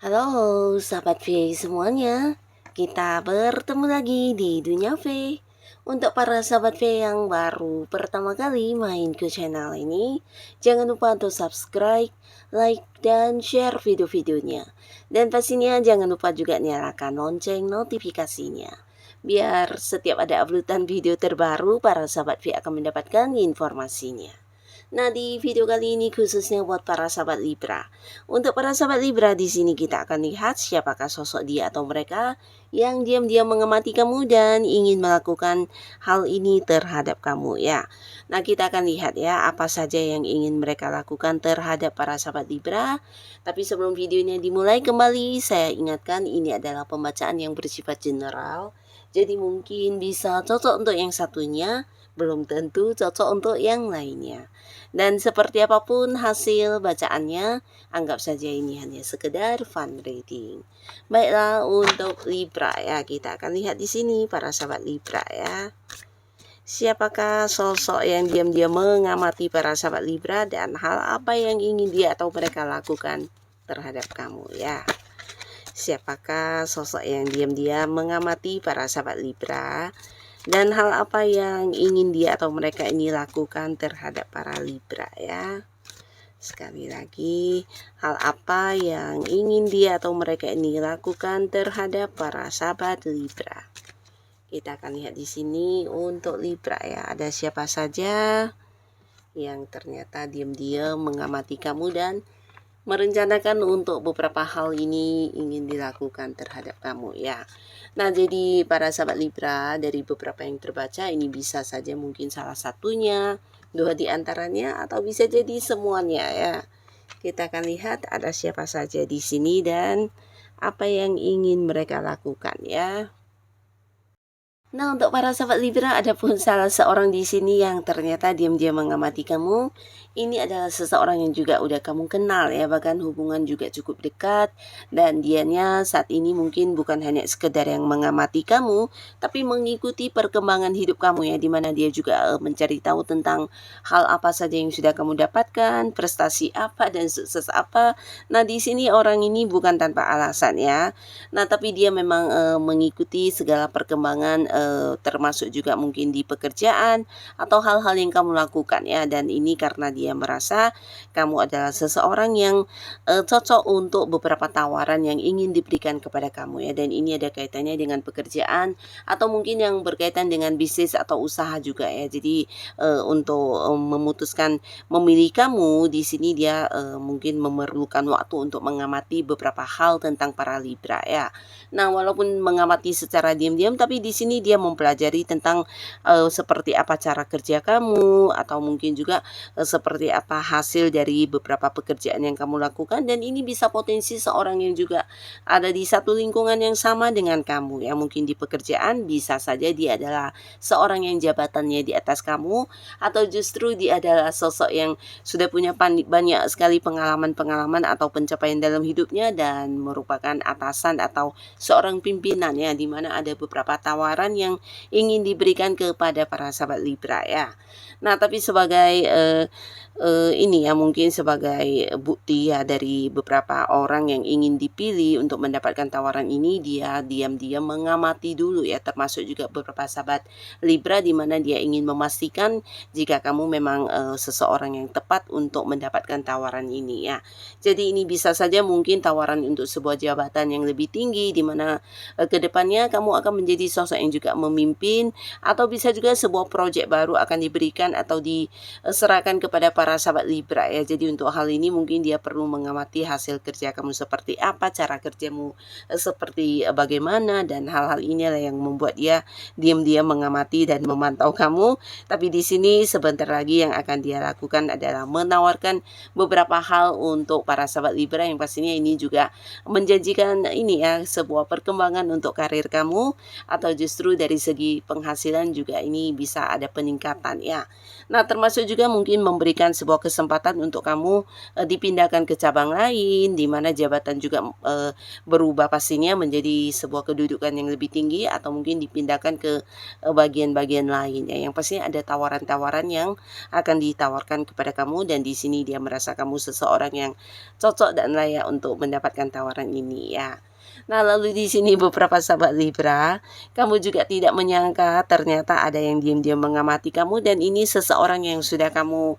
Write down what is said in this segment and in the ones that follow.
Halo sahabat V semuanya, kita bertemu lagi di Dunia V. Untuk para sahabat V yang baru pertama kali main ke channel ini, jangan lupa untuk subscribe, like, dan share video-videonya. Dan pastinya jangan lupa juga nyalakan lonceng notifikasinya, biar setiap ada uploadan video terbaru, para sahabat V akan mendapatkan informasinya. Nah, di video kali ini khususnya buat para sahabat Libra. Untuk para sahabat Libra, di sini kita akan lihat siapakah sosok dia atau mereka yang diam-diam mengamati kamu dan ingin melakukan hal ini terhadap kamu ya. Nah, kita akan lihat ya apa saja yang ingin mereka lakukan terhadap para sahabat Libra. Tapi sebelum videonya dimulai kembali, saya ingatkan ini adalah pembacaan yang bersifat general. Jadi mungkin bisa cocok untuk yang satunya, belum tentu cocok untuk yang lainnya. Dan seperti apapun hasil bacaannya, anggap saja ini hanya sekedar fun reading. Baiklah, untuk Libra ya, kita akan lihat di sini para sahabat Libra ya. Siapakah sosok yang diam-diam mengamati para sahabat Libra dan hal apa yang ingin dia atau mereka lakukan terhadap kamu ya. Siapakah sosok yang diam-diam mengamati para sahabat Libra dan hal apa yang ingin dia atau mereka ini lakukan terhadap para Libra ya. Sekali lagi, hal apa yang ingin dia atau mereka ini lakukan terhadap para sahabat Libra. Kita akan lihat di sini untuk Libra ya, ada siapa saja yang ternyata diam-diam mengamati kamu dan merencanakan untuk beberapa hal ini ingin dilakukan terhadap kamu ya. Nah, jadi para sahabat Libra, dari beberapa yang terbaca ini bisa saja mungkin salah satunya, dua di antaranya, atau bisa jadi semuanya ya. Kita akan lihat ada siapa saja di sini dan apa yang ingin mereka lakukan ya. Nah, untuk para sahabat Libra, ada pun salah seorang di sini yang ternyata diam-diam mengamati kamu. Ini adalah seseorang yang juga udah kamu kenal ya, bahkan hubungan juga cukup dekat. Dan dianya saat ini mungkin bukan hanya sekedar yang mengamati kamu, tapi mengikuti perkembangan hidup kamu ya, dimana dia juga mencari tahu tentang hal apa saja yang sudah kamu dapatkan, prestasi apa dan sukses apa. Nah, di sini orang ini bukan tanpa alasan ya. Nah, tapi dia memang mengikuti segala perkembangan termasuk juga mungkin di pekerjaan atau hal-hal yang kamu lakukan ya, dan ini karena dia merasa kamu adalah seseorang yang cocok untuk beberapa tawaran yang ingin diberikan kepada kamu ya, dan ini ada kaitannya dengan pekerjaan atau mungkin yang berkaitan dengan bisnis atau usaha juga ya. Jadi untuk memutuskan memilih kamu di sini dia mungkin memerlukan waktu untuk mengamati beberapa hal tentang para Libra ya. Nah, walaupun mengamati secara diam-diam, tapi di sini dia mempelajari tentang seperti apa cara kerja kamu, atau mungkin juga seperti apa hasil dari beberapa pekerjaan yang kamu lakukan, dan ini bisa potensi seorang yang juga ada di satu lingkungan yang sama dengan kamu ya. Mungkin di pekerjaan bisa saja dia adalah seorang yang jabatannya di atas kamu, atau justru dia adalah sosok yang sudah punya banyak sekali pengalaman-pengalaman atau pencapaian dalam hidupnya dan merupakan atasan atau seorang pimpinan ya, di mana ada beberapa tawaran yang ingin diberikan kepada para sahabat Libra ya. Nah, tapi sebagai ini ya, mungkin sebagai bukti ya dari beberapa orang yang ingin dipilih untuk mendapatkan tawaran ini, dia diam-diam mengamati dulu ya, termasuk juga beberapa sahabat Libra, di mana dia ingin memastikan jika kamu memang seseorang yang tepat untuk mendapatkan tawaran ini ya. Jadi ini bisa saja mungkin tawaran untuk sebuah jabatan yang lebih tinggi, di mana kedepannya kamu akan menjadi sosok yang juga memimpin, atau bisa juga sebuah proyek baru akan diberikan diberikan atau diserahkan kepada para sahabat Libra ya. Jadi untuk hal ini mungkin dia perlu mengamati hasil kerja kamu seperti apa, cara kerjamu seperti bagaimana, dan hal-hal inilah yang membuat dia diam-diam mengamati dan memantau kamu. Tapi di sini sebentar lagi yang akan dia lakukan adalah menawarkan beberapa hal untuk para sahabat Libra yang pastinya ini juga menjanjikan ini ya, sebuah perkembangan untuk karir kamu, atau justru dari segi penghasilan juga ini bisa ada peningkatan ya. Nah, termasuk juga mungkin memberikan sebuah kesempatan untuk kamu dipindahkan ke cabang lain, di mana jabatan juga berubah pastinya menjadi sebuah kedudukan yang lebih tinggi, atau mungkin dipindahkan ke bagian-bagian lain ya. Yang pastinya ada tawaran-tawaran yang akan ditawarkan kepada kamu, dan di sini dia merasa kamu seseorang yang cocok dan layak untuk mendapatkan tawaran ini ya. Nah, lalu di sini beberapa sahabat Libra, kamu juga tidak menyangka ternyata ada yang diam-diam mengamati kamu, dan ini seseorang yang sudah kamu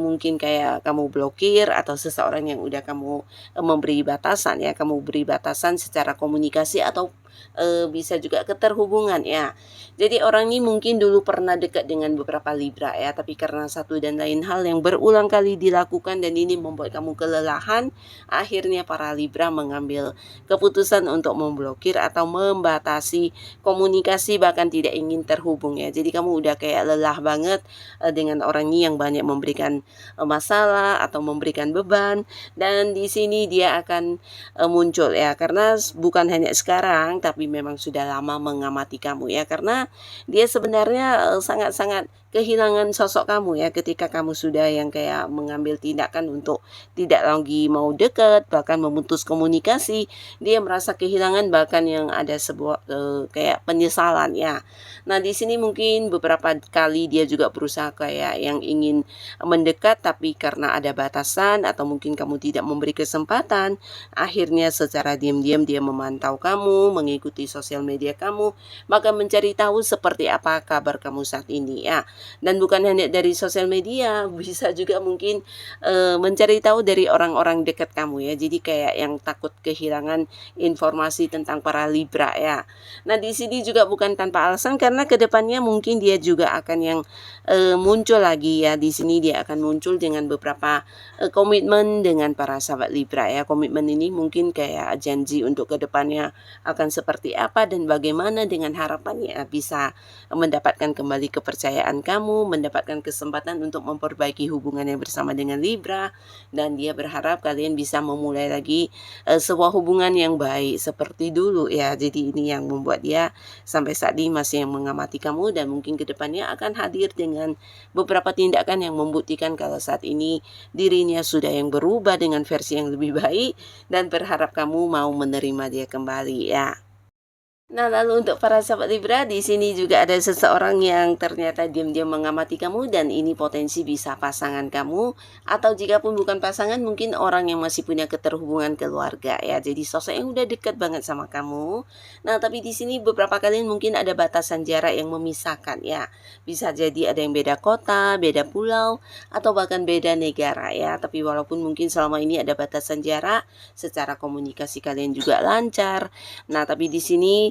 mungkin kayak kamu blokir, atau seseorang yang udah kamu memberi batasan ya, kamu beri batasan secara komunikasi, atau bisa juga keterhubungan ya. Jadi orang ini mungkin dulu pernah dekat dengan beberapa Libra ya, tapi karena satu dan lain hal yang berulang kali dilakukan dan ini membuat kamu kelelahan, akhirnya para Libra mengambil keputusan untuk memblokir atau membatasi komunikasi, bahkan tidak ingin terhubung ya. Jadi kamu udah kayak lelah banget dengan orang ini yang banyak memberikan masalah atau memberikan beban, dan di sini dia akan muncul ya, karena bukan hanya sekarang tapi memang sudah lama mengamati kamu ya, karena dia sebenarnya sangat-sangat kehilangan sosok kamu ya, ketika kamu sudah yang kayak mengambil tindakan untuk tidak lagi mau dekat, bahkan memutus komunikasi. Dia merasa kehilangan, bahkan yang ada sebuah kayak penyesalan ya. Nah, di sini mungkin beberapa kali dia juga berusaha kayak yang ingin mendekat, tapi karena ada batasan atau mungkin kamu tidak memberi kesempatan, akhirnya secara diam-diam dia memantau kamu, mengikuti sosial media kamu, maka mencari tahu seperti apa kabar kamu saat ini ya. Dan bukan hanya dari sosial media, bisa juga mungkin mencari tahu dari orang-orang dekat kamu ya. Jadi kayak yang takut kehilangan informasi tentang para Libra ya. Nah, di sini juga bukan tanpa alasan, karena kedepannya mungkin dia juga akan yang muncul lagi ya. Di sini dia akan muncul dengan beberapa komitmen dengan para sahabat Libra ya. Komitmen ini mungkin kayak janji untuk kedepannya akan seperti apa dan bagaimana, dengan harapannya bisa mendapatkan kembali kepercayaan kamu, mendapatkan kesempatan untuk memperbaiki hubungan yang bersama dengan Libra, dan dia berharap kalian bisa memulai lagi sebuah hubungan yang baik seperti dulu ya. Jadi ini yang membuat dia sampai saat ini masih yang mengamati kamu, dan mungkin kedepannya akan hadir dengan beberapa tindakan yang membuktikan kalau saat ini dirinya sudah yang berubah dengan versi yang lebih baik, dan berharap kamu mau menerima dia kembali ya. Nah, lalu untuk para sahabat Libra, di sini juga ada seseorang yang ternyata diam-diam mengamati kamu, dan ini potensi bisa pasangan kamu, atau jika pun bukan pasangan, mungkin orang yang masih punya keterhubungan keluarga ya. Jadi sosok yang udah dekat banget sama kamu. Nah, tapi di sini beberapa kalian mungkin ada batasan jarak yang memisahkan ya. Bisa jadi ada yang beda kota, beda pulau, atau bahkan beda negara ya. Tapi walaupun mungkin selama ini ada batasan jarak, secara komunikasi kalian juga lancar. Nah, tapi di sini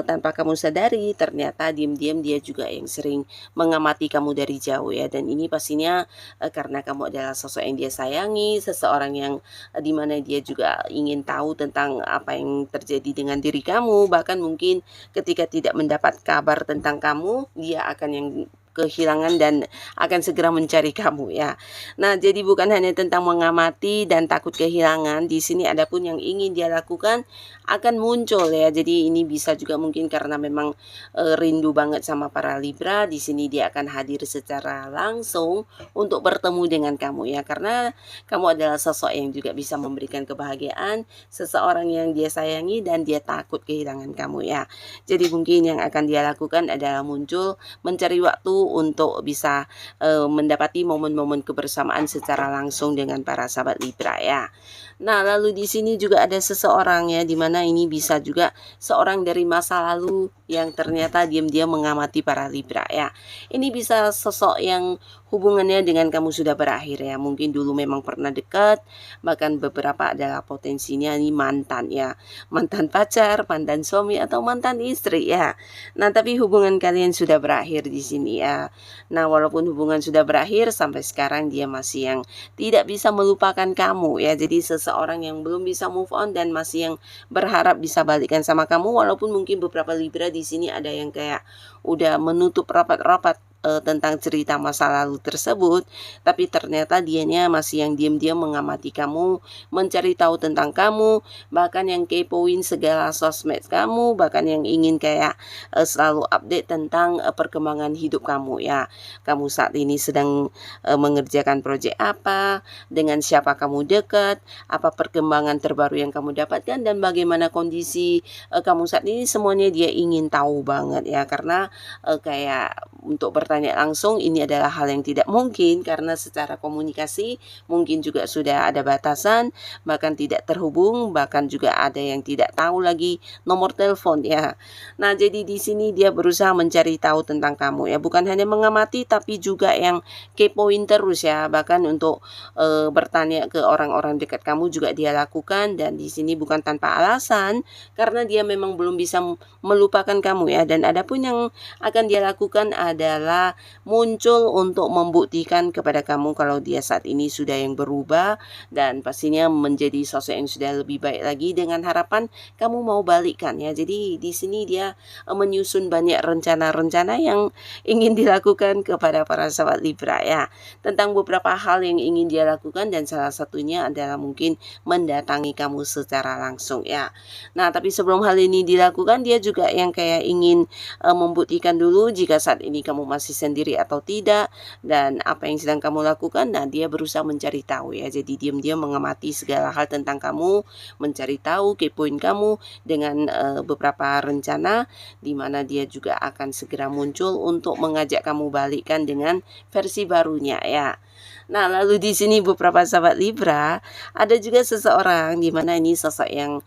tanpa kamu sadari ternyata diam-diam dia juga yang sering mengamati kamu dari jauh ya. Dan ini pastinya karena kamu adalah sosok yang dia sayangi, seseorang yang dimana dia juga ingin tahu tentang apa yang terjadi dengan diri kamu. Bahkan mungkin ketika tidak mendapat kabar tentang kamu, dia akan yang kehilangan dan akan segera mencari kamu ya. Nah, jadi bukan hanya tentang mengamati dan takut kehilangan, di sini ada pun yang ingin dia lakukan akan muncul ya. Jadi ini bisa juga mungkin karena memang rindu banget sama para Libra. Di sini dia akan hadir secara langsung untuk bertemu dengan kamu ya, karena kamu adalah sosok yang juga bisa memberikan kebahagiaan, seseorang yang dia sayangi dan dia takut kehilangan kamu ya. Jadi mungkin yang akan dia lakukan adalah muncul mencari waktu untuk bisa mendapati momen-momen kebersamaan secara langsung dengan para sahabat Libra ya. Nah, lalu di sini juga ada seseorang ya, dimana ini bisa juga seorang dari masa lalu yang ternyata diam-diam mengamati para Libra ya. Ini bisa sosok yang hubungannya dengan kamu sudah berakhir ya. Mungkin dulu memang pernah dekat, bahkan beberapa adalah potensinya ini mantan ya. Mantan pacar, mantan suami atau mantan istri ya. Nah, tapi hubungan kalian sudah berakhir di sini ya. Nah, walaupun hubungan sudah berakhir sampai sekarang dia masih yang tidak bisa melupakan kamu ya. Jadi seseorang yang belum bisa move on dan masih yang berharap bisa balikan sama kamu, walaupun mungkin beberapa Libra di sini ada yang kayak udah menutup rapat-rapat tentang cerita masa lalu tersebut, tapi ternyata dianya masih yang diam-diam mengamati kamu, mencari tahu tentang kamu, bahkan yang kepoin segala sosmed kamu, bahkan yang ingin kayak selalu update tentang perkembangan hidup kamu ya. Kamu saat ini sedang mengerjakan proyek apa, dengan siapa kamu dekat, apa perkembangan terbaru yang kamu dapatkan, dan bagaimana kondisi kamu saat ini, semuanya dia ingin tahu banget ya. Karena kayak untuk bertanya langsung ini adalah hal yang tidak mungkin karena secara komunikasi mungkin juga sudah ada batasan, bahkan tidak terhubung, bahkan juga ada yang tidak tahu lagi nomor telepon ya. Nah, jadi di sini dia berusaha mencari tahu tentang kamu ya, bukan hanya mengamati tapi juga yang kepoin terus ya, bahkan untuk bertanya ke orang-orang dekat kamu juga dia lakukan, dan di sini bukan tanpa alasan karena dia memang belum bisa melupakan kamu ya. Dan adapun yang akan dia lakukan adalah muncul untuk membuktikan kepada kamu kalau dia saat ini sudah yang berubah dan pastinya menjadi sosok yang sudah lebih baik lagi dengan harapan kamu mau balikan ya. Jadi di sini dia menyusun banyak rencana-rencana yang ingin dilakukan kepada para sahabat Libra ya, tentang beberapa hal yang ingin dia lakukan, dan salah satunya adalah mungkin mendatangi kamu secara langsung ya. Nah, tapi sebelum hal ini dilakukan dia juga yang kayak ingin membuktikan dulu jika saat ini kamu masih sendiri atau tidak, dan apa yang sedang kamu lakukan. Nah, dia berusaha mencari tahu ya. Jadi diam-diam mengamati segala hal tentang kamu, mencari tahu, kepoin kamu dengan beberapa rencana, di mana dia juga akan segera muncul untuk mengajak kamu balikan dengan versi barunya ya. Nah, lalu di sini beberapa sahabat Libra, ada juga seseorang di mana ini sosok yang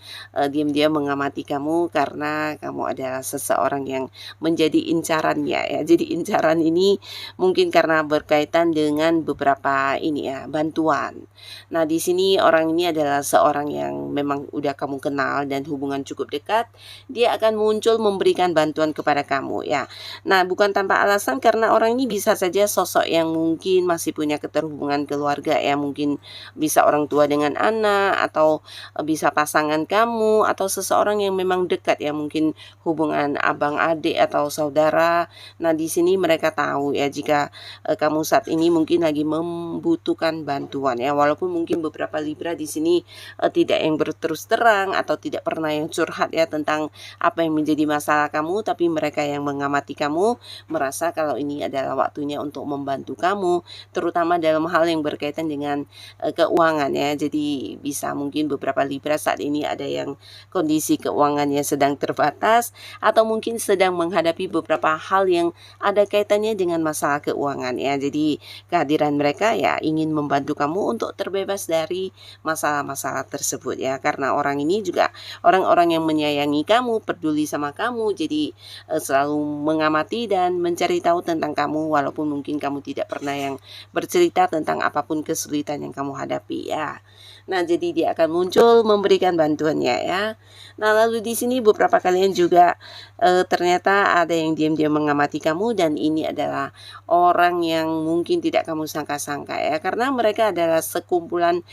diam-diam mengamati kamu karena kamu adalah seseorang yang menjadi incarannya ya. Jadi incaran ini mungkin karena berkaitan dengan beberapa ini ya, bantuan. Nah, di sini orang ini adalah seorang yang memang udah kamu kenal dan hubungan cukup dekat. Dia akan muncul memberikan bantuan kepada kamu ya. Nah, bukan tanpa alasan karena orang ini bisa saja sosok yang mungkin masih punya keterhubungan keluarga ya, mungkin bisa orang tua dengan anak, atau bisa pasangan kamu, atau seseorang yang memang dekat ya, mungkin hubungan abang adik atau saudara. Nah, di sini mereka tahu ya jika kamu saat ini mungkin lagi membutuhkan bantuan ya, walaupun mungkin beberapa Libra di sini tidak yang berterus terang atau tidak pernah yang curhat ya tentang apa yang menjadi masalah kamu, tapi mereka yang mengamati kamu merasa kalau ini adalah waktunya untuk membantu kamu, terutama dalam hal yang berkaitan dengan keuangan ya. Jadi bisa mungkin beberapa Libra saat ini ada yang kondisi keuangannya sedang terbatas, atau mungkin sedang menghadapi beberapa hal yang ada kaitannya dengan masalah keuangan ya. Jadi kehadiran mereka ya ingin membantu kamu untuk terbebas dari masalah-masalah tersebut ya, karena orang ini juga orang-orang yang menyayangi kamu, peduli sama kamu, jadi selalu mengamati dan mencari tahu tentang kamu, walaupun mungkin kamu tidak pernah yang bercerita tentang apapun kesulitan yang kamu hadapi ya. Nah, jadi dia akan muncul memberikan bantuannya ya. Nah, lalu di sini beberapa kalian juga ternyata ada yang diam-diam mengamati kamu, dan ini adalah orang yang mungkin tidak kamu sangka-sangka ya, karena mereka adalah sekumpulan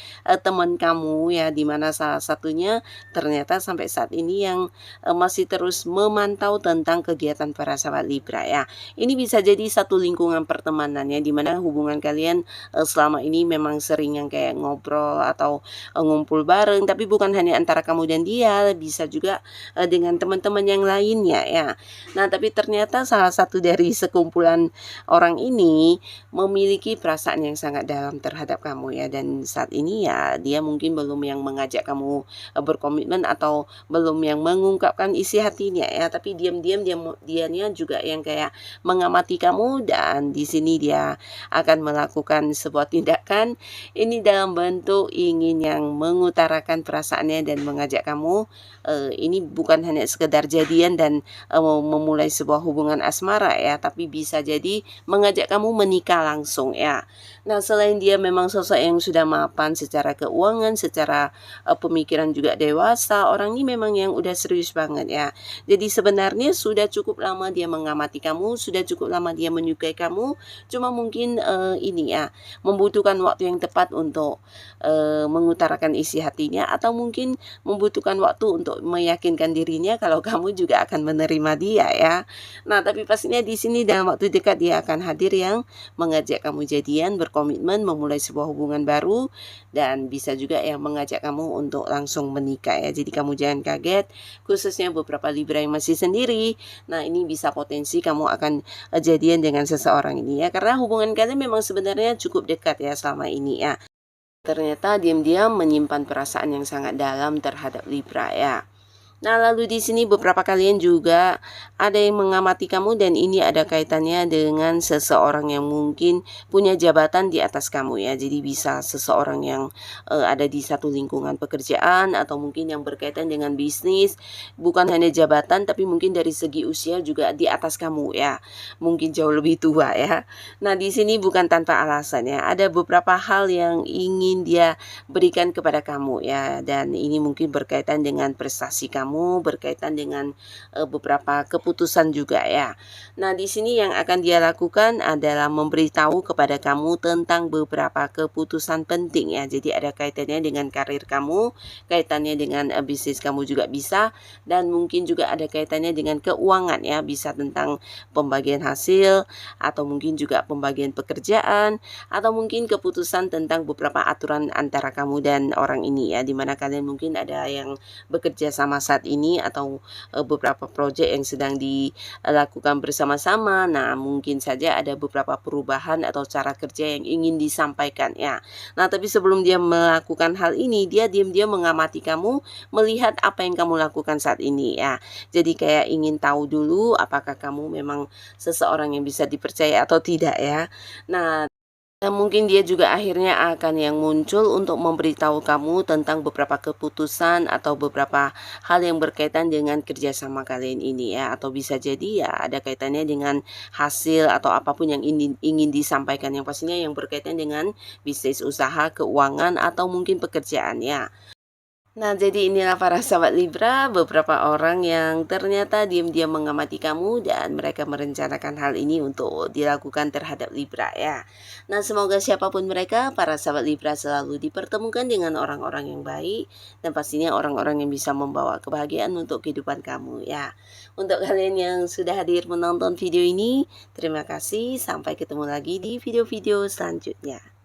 teman kamu ya, dimana salah satunya ternyata sampai saat ini yang masih terus memantau tentang kegiatan para sahabat Libra ya. Ini bisa jadi satu lingkungan pertemanan ya, dimana hubungan kalian selama ini memang sering yang kayak ngobrol atau ngumpul bareng, tapi bukan hanya antara kamu dan dia, bisa juga dengan teman-teman yang lainnya ya. Nah, tapi ternyata salah satu dari sekumpulan kumpulan orang ini memiliki perasaan yang sangat dalam terhadap kamu ya, dan saat ini ya dia mungkin belum yang mengajak kamu berkomitmen atau belum yang mengungkapkan isi hatinya ya, tapi diam-diam dianya juga yang kayak mengamati kamu, dan di sini dia akan melakukan sebuah tindakan ini dalam bentuk ingin yang mengutarakan perasaannya dan mengajak kamu ini bukan hanya sekedar jadian dan memulai sebuah hubungan asmara ya, tapi bisa jadi mengajak kamu menikah langsung ya. Nah, selain dia memang sosok yang sudah mapan secara keuangan, secara pemikiran juga dewasa, orang ini memang yang udah serius banget ya. Jadi sebenarnya sudah cukup lama dia mengamati kamu, sudah cukup lama dia menyukai kamu, cuma mungkin ini ya, membutuhkan waktu yang tepat untuk mengutarakan isi hatinya, atau mungkin membutuhkan waktu untuk meyakinkan dirinya kalau kamu juga akan menerima dia ya. Nah, tapi pastinya di sini dalam waktu dekat dia akan hadir yang mengajak kamu jadian, berkomitmen, memulai sebuah hubungan baru, dan bisa juga yang mengajak kamu untuk langsung menikah ya. Jadi kamu jangan kaget, khususnya beberapa Libra yang masih sendiri. Nah, ini bisa potensi kamu akan jadian dengan seseorang ini ya, karena hubungan kalian memang sebenarnya cukup dekat ya selama ini ya. Ternyata diam-diam menyimpan perasaan yang sangat dalam terhadap Libra ya. Nah, lalu di sini beberapa kalian juga ada yang mengamati kamu, dan ini ada kaitannya dengan seseorang yang mungkin punya jabatan di atas kamu ya. Jadi bisa seseorang yang ada di satu lingkungan pekerjaan, atau mungkin yang berkaitan dengan bisnis, bukan hanya jabatan tapi mungkin dari segi usia juga di atas kamu ya. Mungkin jauh lebih tua ya. Nah, di sini bukan tanpa alasan ya. Ada beberapa hal yang ingin dia berikan kepada kamu ya, dan ini mungkin berkaitan dengan prestasi kamu, berkaitan dengan beberapa keputusan juga ya. Nah, di sini yang akan dia lakukan adalah memberitahu kepada kamu tentang beberapa keputusan penting ya. Jadi ada kaitannya dengan karir kamu, kaitannya dengan bisnis kamu juga bisa, dan mungkin juga ada kaitannya dengan keuangan ya, bisa tentang pembagian hasil, atau mungkin juga pembagian pekerjaan, atau mungkin keputusan tentang beberapa aturan antara kamu dan orang ini ya, dimana kalian mungkin ada yang bekerja sama saat ini, atau beberapa proyek yang sedang dilakukan bersama-sama. Nah, mungkin saja ada beberapa perubahan atau cara kerja yang ingin disampaikan ya. Nah, tapi sebelum dia melakukan hal ini, dia diam-diam mengamati kamu, melihat apa yang kamu lakukan saat ini ya. Jadi kayak ingin tahu dulu apakah kamu memang seseorang yang bisa dipercaya atau tidak ya. Nah, mungkin dia juga akhirnya akan yang muncul untuk memberitahu kamu tentang beberapa keputusan atau beberapa hal yang berkaitan dengan kerjasama kalian ini ya, atau bisa jadi ya ada kaitannya dengan hasil atau apapun yang ingin disampaikan, yang pastinya yang berkaitan dengan bisnis, usaha, keuangan, atau mungkin pekerjaan ya. Nah, jadi inilah para sahabat Libra, beberapa orang yang ternyata diam-diam mengamati kamu, dan mereka merencanakan hal ini untuk dilakukan terhadap Libra ya. Nah, semoga siapapun mereka, para sahabat Libra selalu dipertemukan dengan orang-orang yang baik, dan pastinya orang-orang yang bisa membawa kebahagiaan untuk kehidupan kamu ya. Untuk kalian yang sudah hadir menonton video ini, terima kasih. Sampai ketemu lagi di video-video selanjutnya.